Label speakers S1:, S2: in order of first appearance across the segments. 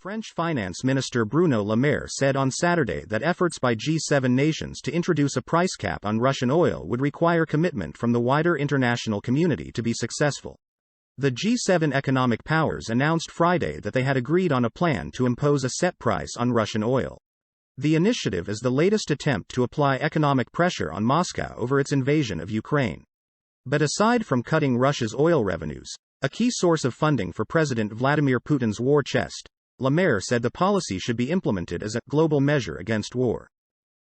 S1: French Finance Minister Bruno Le Maire said on Saturday that efforts by G7 nations to introduce a price cap on Russian oil would require commitment from the wider international community to be successful. The G7 economic powers announced Friday that they had agreed on a plan to impose a set price on Russian oil. The initiative is the latest attempt to apply economic pressure on Moscow over its invasion of Ukraine. But aside from cutting Russia's oil revenues, a key source of funding for President Vladimir Putin's war chest, Le Maire said the policy should be implemented as a global measure against war.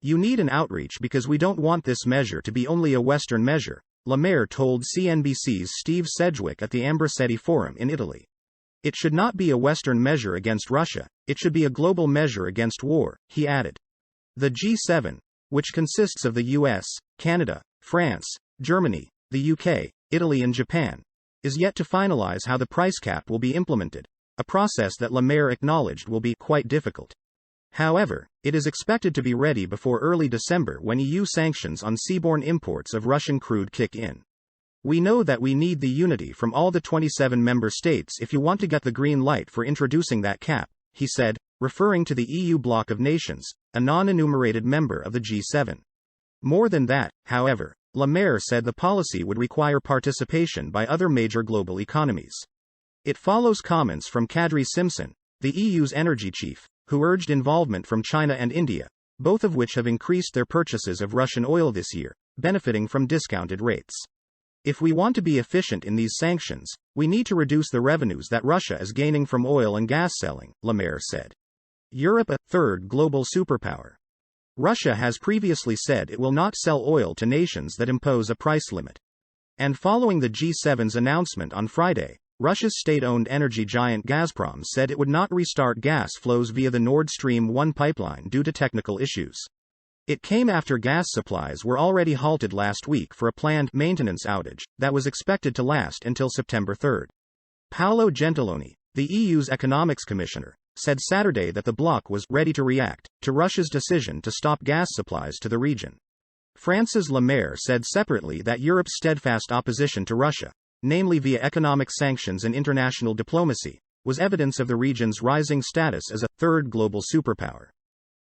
S1: You need an outreach because we don't want this measure to be only a Western measure, Le Maire told CNBC's Steve Sedgwick at the Ambrosetti Forum in Italy. It should not be a Western measure against Russia, it should be a global measure against war, he added. The G7, which consists of the US, Canada, France, Germany, the UK, Italy and Japan, is yet to finalize how the price cap will be implemented, a process that Le Maire acknowledged will be quite difficult. However, it is expected to be ready before early December when EU sanctions on seaborne imports of Russian crude kick in. We know that we need the unity from all the 27 member states if you want to get the green light for introducing that cap, he said, referring to the EU bloc of nations, a non-enumerated member of the G7. More than that, however, Le Maire said the policy would require participation by other major global economies. It follows comments from Kadri Simpson, the EU's energy chief, who urged involvement from China and India, both of which have increased their purchases of Russian oil this year, benefiting from discounted rates. If we want to be efficient in these sanctions, we need to reduce the revenues that Russia is gaining from oil and gas selling, Le Maire said. Europe, a third global superpower. Russia has previously said it will not sell oil to nations that impose a price limit. And following the G7's announcement on Friday, Russia's state-owned energy giant Gazprom said it would not restart gas flows via the Nord Stream 1 pipeline due to technical issues. It came after gas supplies were already halted last week for a planned maintenance outage that was expected to last until September 3. Paolo Gentiloni, the EU's economics commissioner, said Saturday that the bloc was ready to react to Russia's decision to stop gas supplies to the region. France's Le Maire said separately that Europe's steadfast opposition to Russia, namely via economic sanctions and international diplomacy, was evidence of the region's rising status as a third global superpower.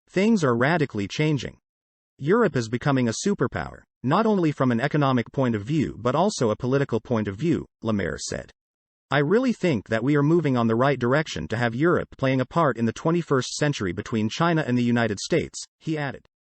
S1: Things are radically changing. Europe is becoming a superpower, not only from an economic point of view but also a political point of view, Le Maire said. I really think that we are moving on the right direction to have Europe playing a part in the 21st century between China and the United States, he added.